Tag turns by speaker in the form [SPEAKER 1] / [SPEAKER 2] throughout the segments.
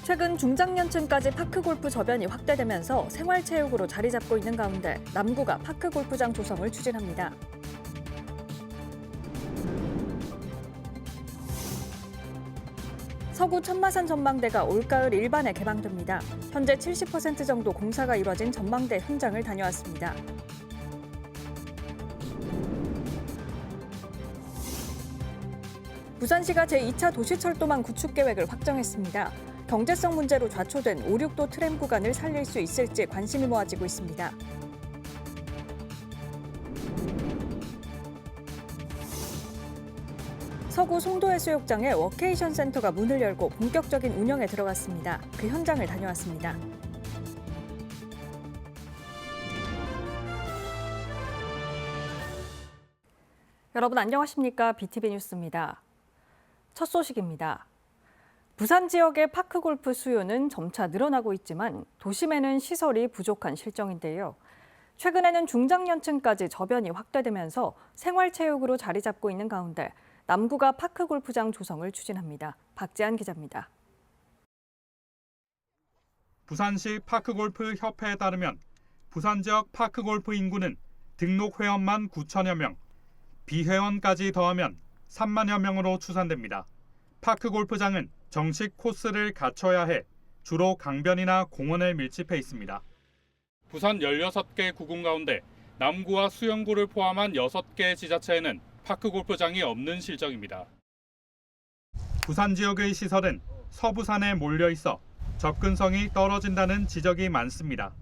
[SPEAKER 1] 최근 중장년층까지 파크골프 저변이 확대되면서 생활체육으로 자리 잡고 있는 가운데 남구가 파크골프장 조성을 추진합니다. 서구 천마산 전망대가 올가을 일반에 개방됩니다. 현재 70% 정도 공사가 이뤄진 전망대 현장을 다녀왔습니다. 부산시가 제2차 도시철도망 구축 계획을 확정했습니다. 경제성 문제로 좌초된 5, 6도 트램 구간을 살릴 수 있을지 관심이 모아지고 있습니다. 서구 송도해수욕장에 워케이션 센터가 문을 열고 본격적인 운영에 들어갔습니다. 그 현장을 다녀왔습니다. 여러분 안녕하십니까? BTV 뉴스입니다. 첫 소식입니다. 부산 지역의 파크골프 수요는 점차 늘어나고 있지만 도심에는 시설이 부족한 실정인데요. 최근에는 중장년층까지 저변이 확대되면서 생활체육으로 자리 잡고 있는 가운데 남구가 파크골프장 조성을 추진합니다. 박재한 기자입니다.
[SPEAKER 2] 부산시 파크골프 협회에 따르면 부산 지역 파크골프 인구는 등록 회원만 9천여 명, 비회원까지 더하면 3만여 명으로 추산됩니다. 파크골프장은 정식 코스를 갖춰야 해 주로 강변이나 공원에 밀집해 있습니다. 부산 16개 구군 가운데 남구와 수영구를 포함한 6개 지자체에는 파크골프장이 없는 실정입니다. 부산 지역의 시설은 서부산에 몰려 있어 접근성이 떨어진다는 지적이 많습니다.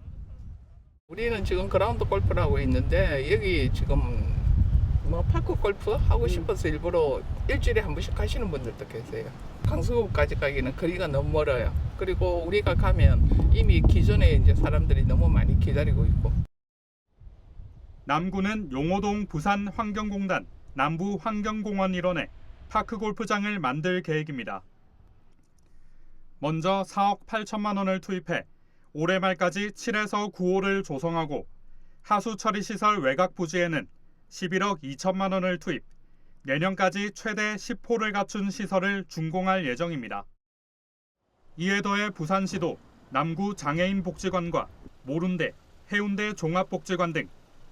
[SPEAKER 3] 우리는 지금 그라운드 골프를 하고 있는데 여기 지금 파크 골프 하고 싶어서 일부러 일주일에 한 번씩 가시는 분들도 계세요. 강수구까지 가기는 거리가 너무 멀어요. 그리고 우리가 가면 이미 기존에 이제 사람들이 너무 많이 기다리고 있고.
[SPEAKER 2] 남구는 용호동 부산환경공단 남부환경공원 일원에 파크골프장을 만들 계획입니다. 먼저 4억 8천만 원을 투입해 올해 말까지 7에서 9호를 조성하고 하수 처리 시설 외곽 부지에는 11억 2천만 원을 투입, 내년까지 최대 10호를 갖춘 시설을 준공할 예정입니다. 이에 더해 부산시도 남구 장애인복지관과 모룬대, 해운대 종합복지관 등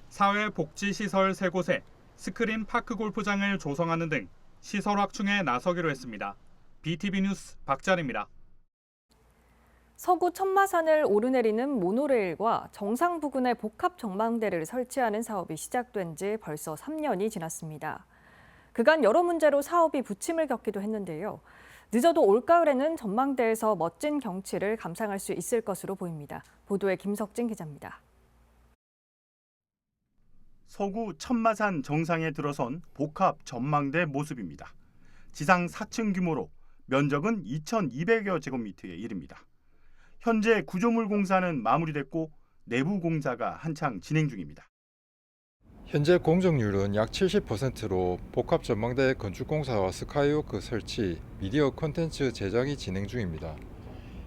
[SPEAKER 2] 사회복지시설 3곳에 스크린 파크골프장을 조성하는 등 시설 확충에 나서기로 했습니다. BTV 뉴스 박찬입니다.
[SPEAKER 1] 서구 천마산을 오르내리는 모노레일과 정상 부근에 복합 전망대를 설치하는 사업이 시작된 지 벌써 3년이 지났습니다. 그간 여러 문제로 사업이 부침을 겪기도 했는데요. 늦어도 올가을에는 전망대에서 멋진 경치를 감상할 수 있을 것으로 보입니다. 보도에 김석진 기자입니다.
[SPEAKER 4] 서구 천마산 정상에 들어선 복합 전망대 모습입니다. 지상 4층 규모로 면적은 2,200여 제곱미터에 이릅니다. 현재 구조물 공사는 마무리됐고 내부 공사가 한창 진행 중입니다.
[SPEAKER 5] 현재 공정률은 약 70%로 복합 전망대 건축 공사와 스카이워크 설치, 미디어 콘텐츠 제작이 진행 중입니다.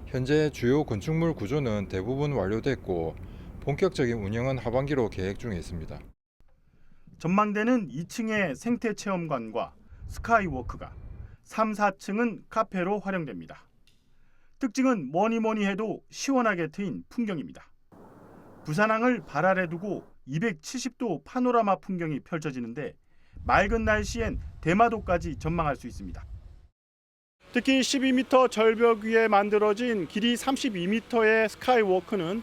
[SPEAKER 5] 현재 주요 건축물 구조는 대부분 완료됐고 본격적인 운영은 하반기로 계획 중에 있습니다.
[SPEAKER 4] 전망대는 2층의 생태 체험관과 스카이워크가, 3, 4층은 카페로 활용됩니다. 특징은 뭐니 해도 시원하게 트인 풍경입니다. 부산항을 발 아래 두고 270도 파노라마 풍경이 펼쳐지는데 맑은 날씨엔 대마도까지 전망할 수 있습니다. 특히 12m 절벽 위에 만들어진 길이 32m의 스카이워크는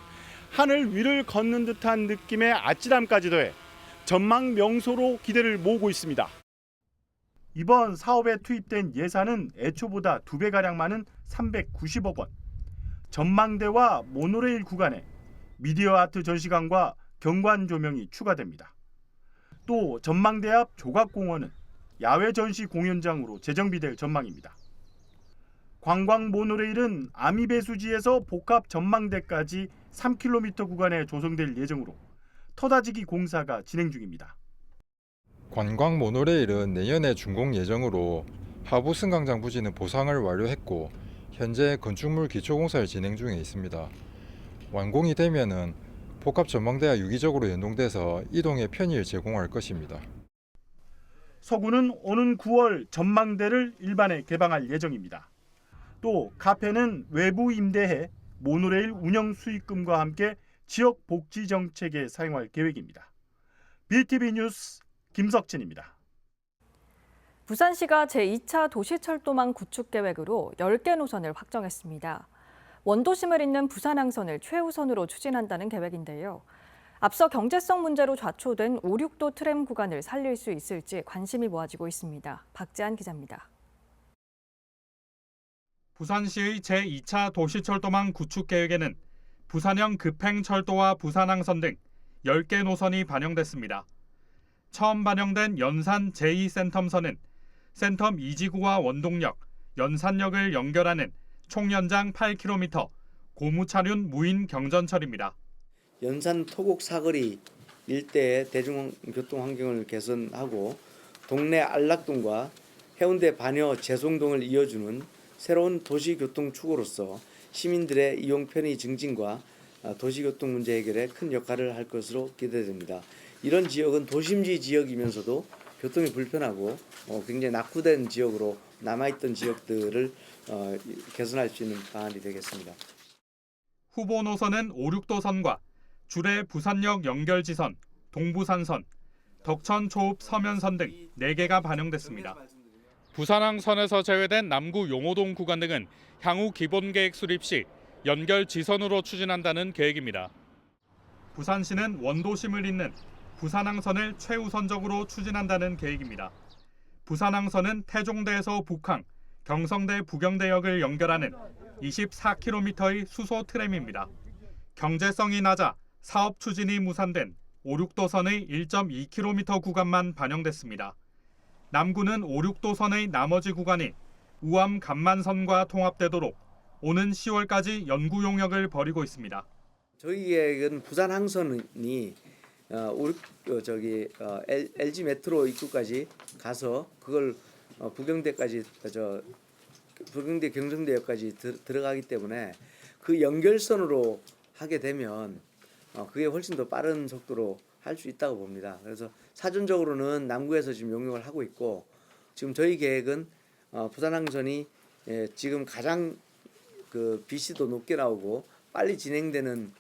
[SPEAKER 4] 하늘 위를 걷는 듯한 느낌의 아찔함까지 더해 전망 명소로 기대를 모으고 있습니다. 이번 사업에 투입된 예산은 애초보다 2배가량 많은 390억 원. 전망대와 모노레일 구간에 미디어 아트 전시관과 경관 조명이 추가됩니다. 또 전망대 앞 조각공원은 야외 전시 공연장으로 재정비될 전망입니다. 관광 모노레일은 아미배수지에서 복합 전망대까지 3km 구간에 조성될 예정으로 터다지기 공사가 진행 중입니다.
[SPEAKER 5] 관광 모노레일은 내년에 준공 예정으로 하부 승강장 부지는 보상을 완료했고 현재 건축물 기초공사를 진행 중에 있습니다. 완공이 되면은 복합 전망대와 유기적으로 연동돼서 이동에 편의를 제공할 것입니다.
[SPEAKER 4] 서구는 오는 9월 전망대를 일반에 개방할 예정입니다. 또 카페는 외부 임대해 모노레일 운영 수익금과 함께 지역 복지 정책에 사용할 계획입니다. BTV 뉴스 김석진입니다.
[SPEAKER 1] 부산시가 제2차 도시철도망 구축 계획으로 10개 노선을 확정했습니다. 원도심을 잇는 부산항선을 최우선으로 추진한다는 계획인데요. 앞서 경제성 문제로 좌초된 5, 6도 트램 구간을 살릴 수 있을지 관심이 모아지고 있습니다. 박재한 기자입니다.
[SPEAKER 2] 부산시의 제2차 도시철도망 구축 계획에는 부산형 급행철도와 부산항선 등 10개 노선이 반영됐습니다. 처음 반영된 연산 제2센텀선은 센텀 2지구와 원동역, 연산역을 연결하는 총 연장 8km 고무차륜 무인 경전철입니다.
[SPEAKER 6] 연산 토곡 사거리 일대의 대중교통 환경을 개선하고 동네 안락동과 해운대 반여 재송동을 이어주는 새로운 도시교통 축으로서 시민들의 이용 편의 증진과 도시교통 문제 해결에 큰 역할을 할 것으로 기대됩니다. 이런 지역은 도심지 지역이면서도 교통이 불편하고 굉장히 낙후된 지역으로 남아있던 지역들을 개선할 수 있는 방안이 되겠습니다.
[SPEAKER 2] 후보 노선은 5, 6도선과 주례 부산역 연결지선, 동부산선, 덕천 초읍 서면선 등 4개가 반영됐습니다. 부산항선에서 제외된 남구 용호동 구간 등은 향후 기본계획 수립 시 연결 지선으로 추진한다는 계획입니다. 부산시는 원도심을 잇는 부산항선을 최우선적으로 추진한다는 계획입니다. 부산항선은 태종대에서 북항, 경성대 부경대역을 연결하는 24km의 수소 트램입니다. 경제성이 낮아 사업 추진이 무산된 5, 6도선의 1.2km 구간만 반영됐습니다. 남구는 5, 6도선의 나머지 구간이 우암 간만선과 통합되도록 오는 10월까지 연구 용역을 벌이고 있습니다.
[SPEAKER 6] 저희 계획은 부산 항선이 LG 메트로 입구까지 가서 그걸 부경대까지 부경대 경성대역까지 들어가기 때문에 그 연결선으로 하게 되면 그게 훨씬 더 빠른 속도로 할 수 있다고 봅니다. 그래서 사전적으로는 남구에서 지금 용역을 하고 있고 지금 저희 계획은 부산항선이 지금 가장 그 BC도 높게 나오고 빨리 진행되는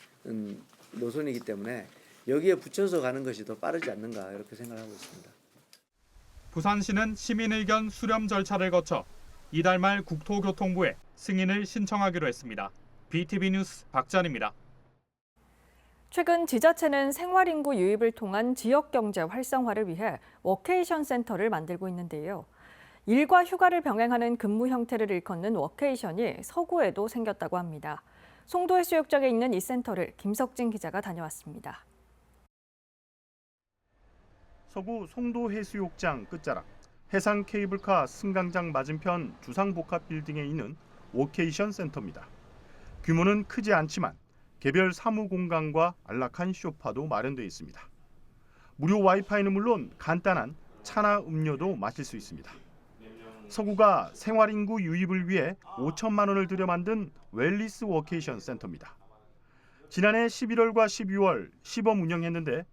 [SPEAKER 6] 노선이기 때문에 여기에 붙여서 가는 것이 더 빠르지 않는가 이렇게 생각하고 있습니다.
[SPEAKER 2] 부산시는 시민의견 수렴 절차를 거쳐 이달 말 국토교통부에 승인을 신청하기로 했습니다. BTV 뉴스 박찬입니다.
[SPEAKER 1] 최근 지자체는 생활인구 유입을 통한 지역경제 활성화를 위해 워케이션 센터를 만들고 있는데요. 일과 휴가를 병행하는 근무 형태를 일컫는 워케이션이 서구에도 생겼다고 합니다. 송도 해수욕장에 있는 이 센터를 김석진 기자가 다녀왔습니다.
[SPEAKER 4] 서구 송도 해수욕장 끝자락 해상 케이블카 승강장 맞은편 주상복합 빌딩에 있는 워케이션 센터입니다. 규모는 크지 않지만 개별 사무 공간과 안락한 소파도 마련되어 있습니다. 무료 와이파이는 물론 간단한 차나 음료도 마실 수 있습니다. 서구가 생활인구 유입을 위해 5천만 원을 들여 만든 웰리스 워케이션 센터입니다. 지난해 11월과 12월 시범 운영했는데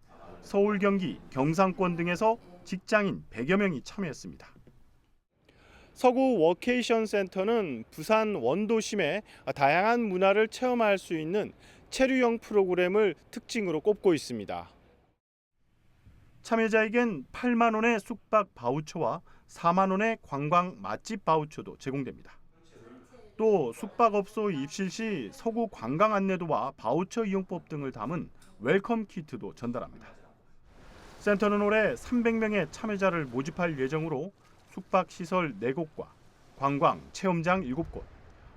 [SPEAKER 4] 서울, 경기, 경상권 등에서 직장인 100여 명이 참여했습니다. 서구 워케이션 센터는 부산 원도심의 다양한 문화를 체험할 수 있는 체류형 프로그램을 특징으로 꼽고 있습니다. 참여자에겐 8만 원의 숙박 바우처와 4만 원의 관광 맛집 바우처도 제공됩니다. 또 숙박업소 입실 시 서구 관광 안내도와 바우처 이용법 등을 담은 웰컴 키트도 전달합니다. 센터는 올해 300명의 참여자를 모집할 예정으로 숙박시설 4곳과 관광, 체험장 7곳,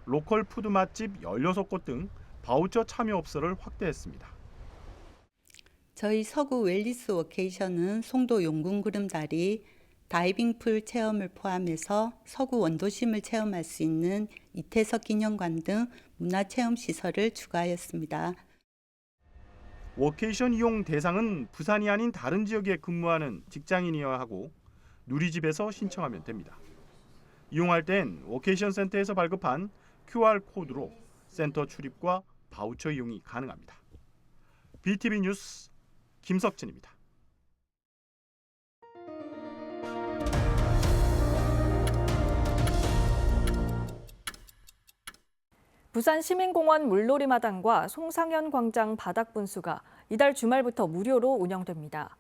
[SPEAKER 4] 로컬 푸드 맛집 16곳 등 바우처 참여업소를 확대했습니다.
[SPEAKER 7] 저희 서구 웰리스 워케이션은 송도 용궁구름다리, 다이빙풀 체험을 포함해서 서구 원도심을 체험할 수 있는 이태석 기념관 등 문화체험시설을 추가하였습니다.
[SPEAKER 4] 워케이션 이용 대상은 부산이 아닌 다른 지역에 근무하는 직장인이어야 하고 누리집에서 신청하면 됩니다. 이용할 땐 워케이션 센터에서 발급한 QR코드로 센터 출입과 바우처 이용이 가능합니다. BTV 뉴스 김석진입니다.
[SPEAKER 1] 부산 시민공원 물놀이마당과 송상현 광장 바닥 분수가 이달 주말부터 무료로 운영됩니다.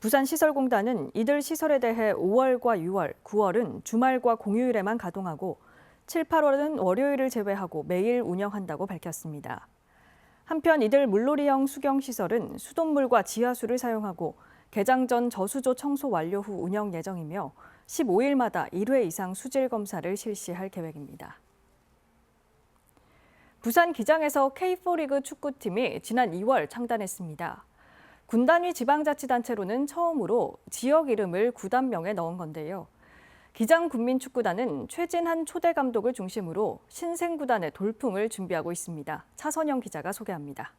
[SPEAKER 1] 부산시설공단은 이들 시설에 대해 5월과 6월, 9월은 주말과 공휴일에만 가동하고 7, 8월은 월요일을 제외하고 매일 운영한다고 밝혔습니다. 한편 이들 물놀이형 수경시설은 수돗물과 지하수를 사용하고 개장 전 저수조 청소 완료 후 운영 예정이며 15일마다 1회 이상 수질 검사를 실시할 계획입니다. 부산 기장에서 K4 리그 축구팀이 지난 2월 창단했습니다. 군 단위 지방자치단체로는 처음으로 지역 이름을 구단명에 넣은 건데요. 기장 군민축구단은 최진한 초대 감독을 중심으로 신생 구단의 돌풍을 준비하고 있습니다. 차선영 기자가 소개합니다.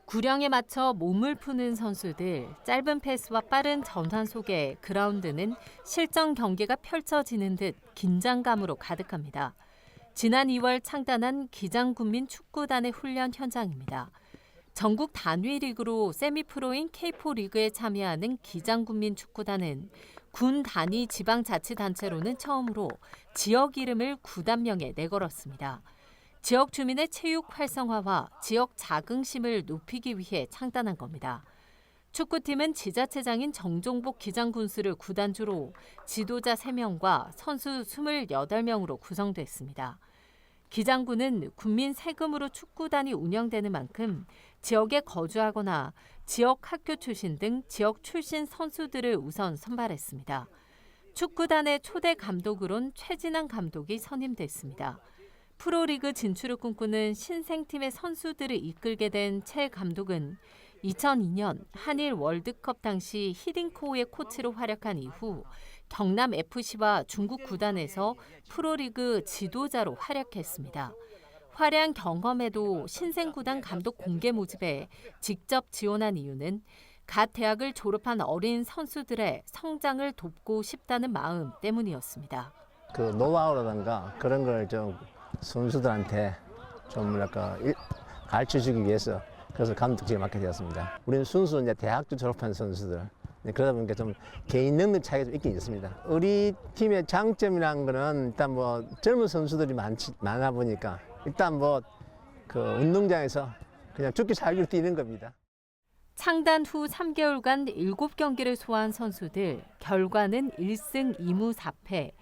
[SPEAKER 8] 구령에 맞춰 몸을 푸는 선수들, 짧은 패스와 빠른 전환 속에 그라운드는 실전 경기가 펼쳐지는 듯 긴장감으로 가득합니다. 지난 2월 창단한 기장군민 축구단의 훈련 현장입니다. 전국 단위 리그로 세미프로인 K4 리그에 참여하는 기장군민 축구단은 군 단위 지방자치단체로는 처음으로 지역 이름을 구단명에 내걸었습니다. 지역 주민의 체육 활성화와 지역 자긍심을 높이기 위해 창단한 겁니다. 축구팀은 지자체장인 정종복 기장군수를 구단주로 지도자 3명과 선수 28명으로 구성됐습니다. 기장군은 군민 세금으로 축구단이 운영되는 만큼 지역에 거주하거나 지역 학교 출신 등 지역 출신 선수들을 우선 선발했습니다. 축구단의 초대 감독으론 최진한 감독이 선임됐습니다. 프로리그 진출을 꿈꾸는 신생팀의 선수들을 이끌게 된 최 감독은 2002년 한일 월드컵 당시 히딩코우의 코치로 활약한 이후 경남FC와 중국 구단에서 프로리그 지도자로 활약했습니다. 화려한 경험에도 신생구단 감독 공개 모집에 직접 지원한 이유는 갓 대학을 졸업한 어린 선수들의 성장을 돕고 싶다는 마음 때문이었습니다.
[SPEAKER 9] 그 노하우라든가 그런 걸 좀 선수들한테 좀 뭐랄까 가르쳐주기 위해서 그래서 감독직을 맡게 되었습니다. 우리는 순수 이제 대학교 졸업한 선수들. 그러다 보니까 좀 개인 능력 차이가 좀 있긴 있습니다. 우리 팀의 장점이라는 거는 일단 뭐 젊은 선수들이 많아 보니까 일단 뭐 그 운동장에서 그냥 죽기 살기로 뛰는 겁니다.
[SPEAKER 8] 창단 후 3개월간 7경기를 소화한 선수들, 결과는 1승 2무 4패.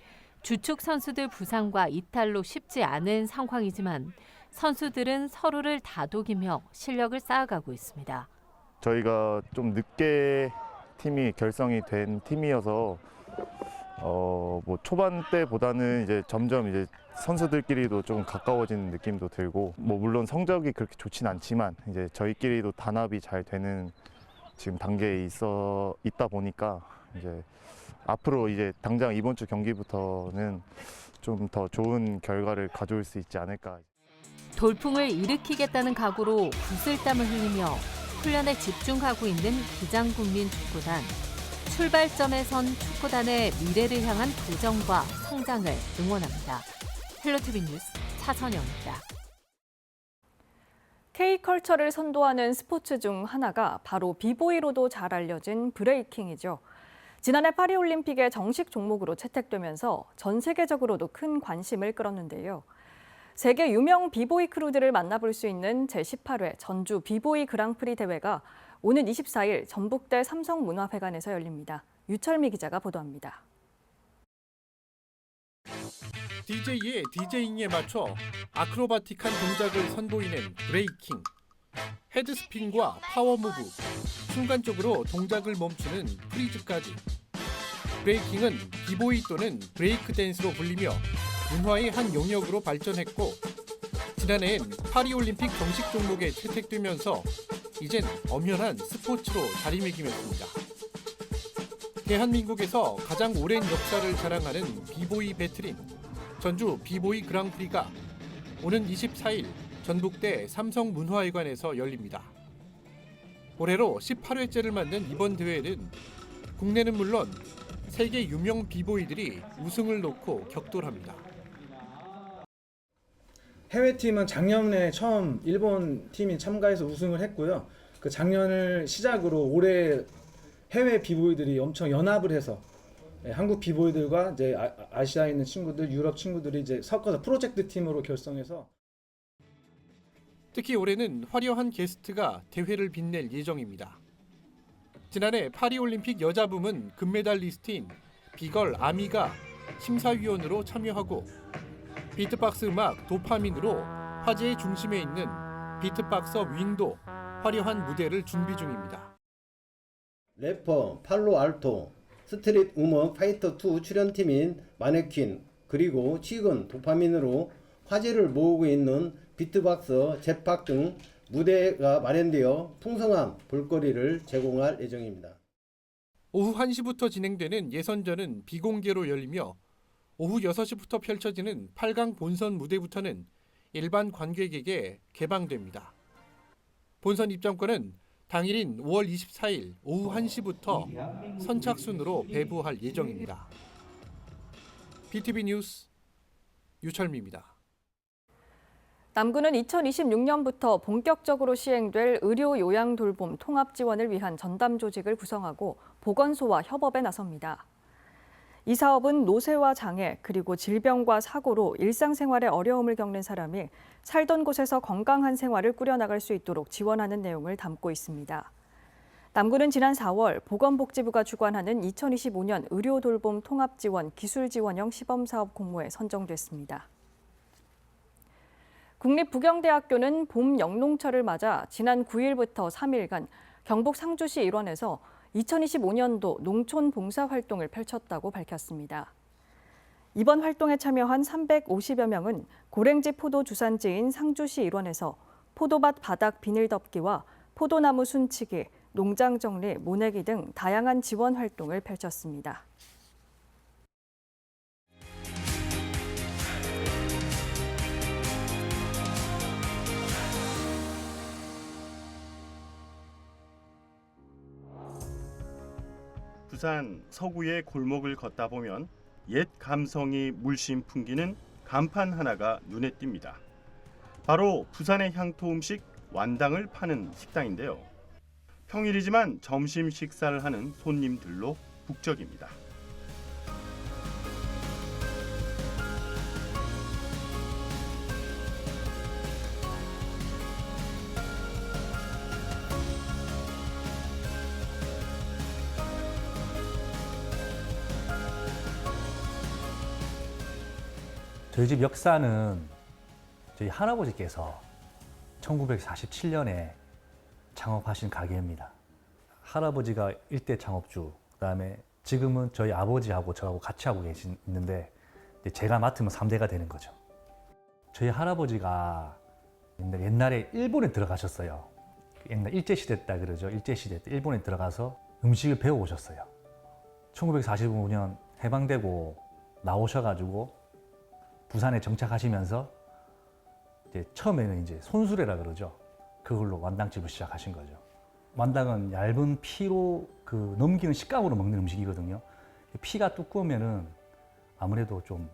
[SPEAKER 8] 주축 선수들 부상과 이탈로 쉽지 않은 상황이지만 선수들은 서로를 다독이며 실력을 쌓아가고 있습니다.
[SPEAKER 10] 저희가 좀 늦게 팀이 결성이 된 팀이어서 뭐 초반 때보다는 이제 점점 이제 선수들끼리도 좀 가까워지는 느낌도 들고 뭐 물론 성적이 그렇게 좋진 않지만 이제 저희끼리도 단합이 잘 되는 지금 단계에 있다 보니까 이제 앞으로 이제 당장 이번 주 경기부터는 좀 더 좋은 결과를 가져올 수 있지 않을까.
[SPEAKER 8] 돌풍을 일으키겠다는 각오로 구슬땀을 흘리며 훈련에 집중하고 있는 기장군민 축구단. 출발점에 선 축구단의 미래를 향한 도전과 성장을 응원합니다. 헬로티비 뉴스 차선영입니다.
[SPEAKER 1] K컬처를 선도하는 스포츠 중 하나가 바로 비보이로도 잘 알려진 브레이킹이죠. 지난해 파리올림픽의 정식 종목으로 채택되면서 전 세계적으로도 큰 관심을 끌었는데요. 세계 유명 비보이 크루들을 만나볼 수 있는 제18회 전주 비보이 그랑프리 대회가 오는 24일 전북대 삼성문화회관에서 열립니다. 유철미 기자가 보도합니다.
[SPEAKER 11] DJ의 디제잉에 맞춰 아크로바틱한 동작을 선보이는 브레이킹. 헤드스핀과 파워무브, 순간적으로 동작을 멈추는 프리즈까지. 브레이킹은 비보이 또는 브레이크 댄스로 불리며 문화의 한 영역으로 발전했고 지난해엔 파리올림픽 정식 종목에 채택되면서 이젠 엄연한 스포츠로 자리매김했습니다. 대한민국에서 가장 오랜 역사를 자랑하는 비보이 배틀인 전주 비보이 그랑프리가 오는 24일 전북대 삼성문화회관에서 열립니다. 올해로 18회째를 맞는 이번 대회는 국내는 물론 세계 유명 비보이들이 우승을 놓고 격돌합니다.
[SPEAKER 12] 해외팀은 작년에 처음 일본 팀이 참가해서 우승을 했고요. 그 작년을 시작으로 올해 해외 비보이들이 엄청 연합을 해서 한국 비보이들과 이제 아시아에 있는 친구들, 유럽 친구들이 이제 섞어서 프로젝트 팀으로 결성해서
[SPEAKER 11] 특히 올해는 화려한 게스트가 대회를 빛낼 예정입니다. 지난해 파리올림픽 여자부문 금메달리스트인 비걸 아미가 심사위원으로 참여하고 비트박스 음악 도파민으로 화제의 중심에 있는 비트박서 윙도 화려한 무대를 준비 중입니다.
[SPEAKER 13] 래퍼 팔로알토, 스트릿 우먼 파이터 2 출연팀인 마네퀸, 그리고 최근 도파민으로 화제를 모으고 있는 비트박서, 젯팍 등 무대가 마련되어 풍성한 볼거리를 제공할 예정입니다.
[SPEAKER 11] 오후 1시부터 진행되는 예선전은 비공개로 열리며 오후 6시부터 펼쳐지는 8강 본선 무대부터는 일반 관객에게 개방됩니다. 본선 입장권은 당일인 5월 24일 오후 1시부터 선착순으로 배부할 예정입니다. BTV 뉴스 유철미입니다.
[SPEAKER 1] 남구는 2026년부터 본격적으로 시행될 의료 요양 돌봄 통합 지원을 위한 전담 조직을 구성하고 보건소와 협업에 나섭니다. 이 사업은 노쇠와 장애 그리고 질병과 사고로 일상생활에 어려움을 겪는 사람이 살던 곳에서 건강한 생활을 꾸려나갈 수 있도록 지원하는 내용을 담고 있습니다. 남구는 지난 4월 보건복지부가 주관하는 2025년 의료 돌봄 통합 지원 기술 지원형 시범 사업 공모에 선정됐습니다. 국립부경대학교는 봄 영농철을 맞아 지난 9일부터 3일간 경북 상주시 일원에서 2025년도 농촌 봉사활동을 펼쳤다고 밝혔습니다. 이번 활동에 참여한 350여 명은 고랭지 포도 주산지인 상주시 일원에서 포도밭 바닥 비닐 덮기와 포도나무 순치기, 농장 정리, 모내기 등 다양한 지원 활동을 펼쳤습니다.
[SPEAKER 4] 부산 서구의 골목을 걷다 보면 옛 감성이 물씬 풍기는 간판 하나가 눈에 띕니다. 바로 부산의 향토 음식 완당을 파는 식당인데요. 평일이지만 점심 식사를 하는 손님들로 북적입니다.
[SPEAKER 14] 저희 집 역사는 저희 할아버지께서 1947년에 창업하신 가게입니다. 할아버지가 1대 창업주, 그다음에 지금은 저희 아버지하고 저하고 같이 하고 있는데 제가 맡으면 3대가 되는 거죠. 저희 할아버지가 옛날에 일본에 들어가셨어요. 옛날 일제시대 때 그러죠. 일제시대 때 일본에 들어가서 음식을 배워오셨어요. 1945년 해방되고 나오셔가지고 부산에 정착하시면서 이제 처음에는 이제 손수레라 그러죠. 그걸로 완당집을 시작하신 거죠. 완당은 얇은 피로 그 넘기는 식감으로 먹는 음식이거든요. 피가 두꺼우면은 아무래도 좀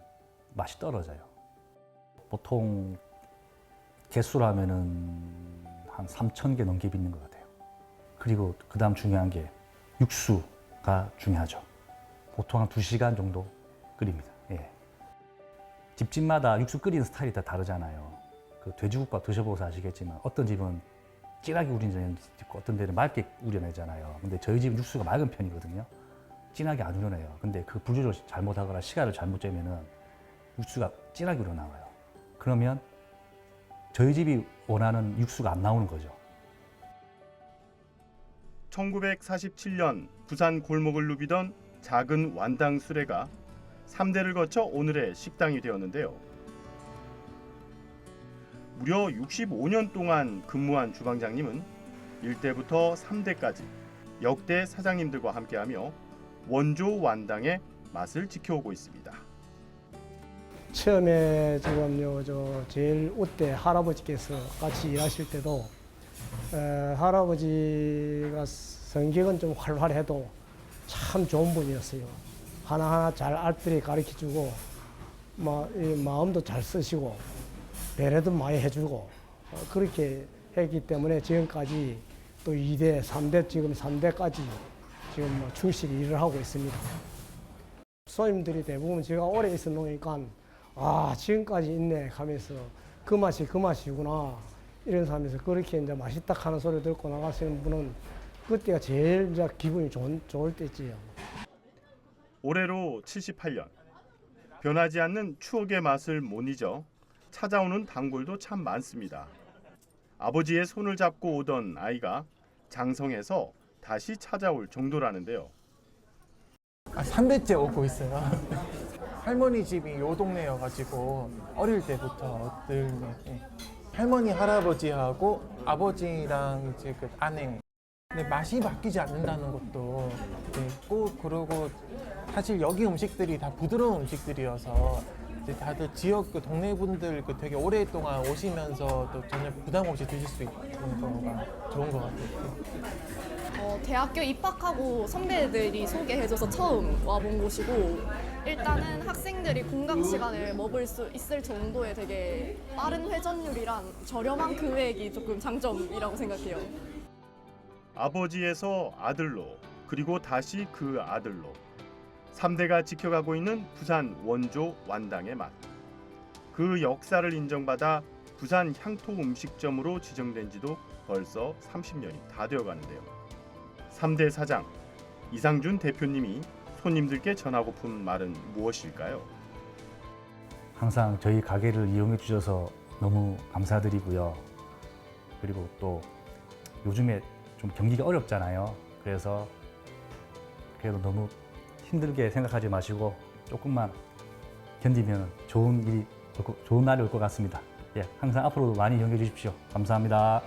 [SPEAKER 14] 맛이 떨어져요. 보통 개수로 하면은 한 3,000개 넘게 빚는 것 같아요. 그리고 그 다음 중요한 게 육수가 중요하죠. 보통 한 2시간 정도 끓입니다. 예. 집집마다 육수 끓이는 스타일이 다 다르잖아요. 그 돼지국밥 드셔보셔서 아시겠지만 어떤 집은 진하게 우리는 집 있고 어떤 데는 맑게 우려내잖아요. 근데 저희 집은 육수가 맑은 편이거든요. 진하게 안 우려내요. 근데 그 불 조절 잘못하거나 시간을 잘못 재면은 육수가 진하게 우러나와요. 그러면 저희 집이 원하는 육수가 안 나오는 거죠.
[SPEAKER 4] 1947년 부산 골목을 누비던 작은 완당 수레가 3대를 거쳐 오늘의 식당이 되었는데요. 무려 65년 동안 근무한 주방장님은 1대부터 3대까지 역대 사장님들과 함께하며 원조 완당의 맛을 지켜오고 있습니다.
[SPEAKER 15] 처음에 지금요 제일 우대 할아버지께서 같이 일하실 때도 할아버지가 성격은 좀 활발해도 참 좋은 분이었어요. 하나하나 잘 알뜰히 가르쳐주고 이 마음도 잘 쓰시고 배려도 많이 해주고 그렇게 했기 때문에 지금까지 또 2대, 3대, 지금 3대까지 지금 충실히 일을 하고 있습니다. 손님들이 대부분 제가 오래 있어 놓으니까 지금까지 있네 하면서 그 맛이구나 이러면서 하면서 그렇게 이제 맛있다 하는 소리 듣고 나가시는 분은 그때가 제일 이제 기분이 좋을 때지요.
[SPEAKER 4] 올해로 78년. 변하지 않는 추억의 맛을 못 잊어 찾아오는 단골도 참 많습니다. 아버지의 손을 잡고 오던 아이가 장성해서 다시 찾아올 정도라는데요.
[SPEAKER 16] 3대째 오고 있어요. 할머니 집이 요 동네여가지고 어릴 때부터 늘 할머니 할아버지하고 아버지랑 이제 그 아내. 근데 맛이 바뀌지 않는다는 것도 꼭 그러고 사실 여기 음식들이 다 부드러운 음식들이어서 이제 다들 지역 그 동네 분들 그 되게 오랫동안 오시면서 또 전혀 부담 없이 드실 수 있는 거가 좋은 것 같아요.
[SPEAKER 17] 대학교 입학하고 선배들이 소개해줘서 처음 와본 곳이고 일단은 학생들이 공강 시간에 먹을 수 있을 정도의 되게 빠른 회전율이랑 저렴한 금액이 조금 장점이라고 생각해요.
[SPEAKER 4] 아버지에서 아들로 그리고 다시 그 아들로 3대가 지켜가고 있는 부산 원조 완당의 맛. 그 역사를 인정받아 부산 향토 음식점으로 지정된 지도 벌써 30년이 다 되어가는데요. 3대 사장 이상준 대표님이 손님들께 전하고픈 말은 무엇일까요?
[SPEAKER 14] 항상 저희 가게를 이용해 주셔서 너무 감사드리고요. 그리고 또 요즘에 좀 경기가 어렵잖아요. 그래서 그래도 너무 힘들게 생각하지 마시고 조금만 견디면 좋은 날이 올 것 같습니다. 예, 항상 앞으로도 많이 이용해 주십시오. 감사합니다.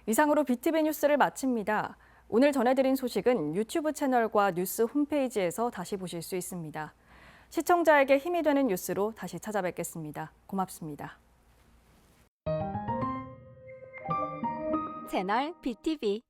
[SPEAKER 1] 이상으로 BTV 뉴스를 마칩니다. 오늘 전해드린 소식은 유튜브 채널과 뉴스 홈페이지에서 다시 보실 수 있습니다. 시청자에게 힘이 되는 뉴스로 다시 찾아뵙겠습니다. 고맙습니다.
[SPEAKER 18] 채널 BTV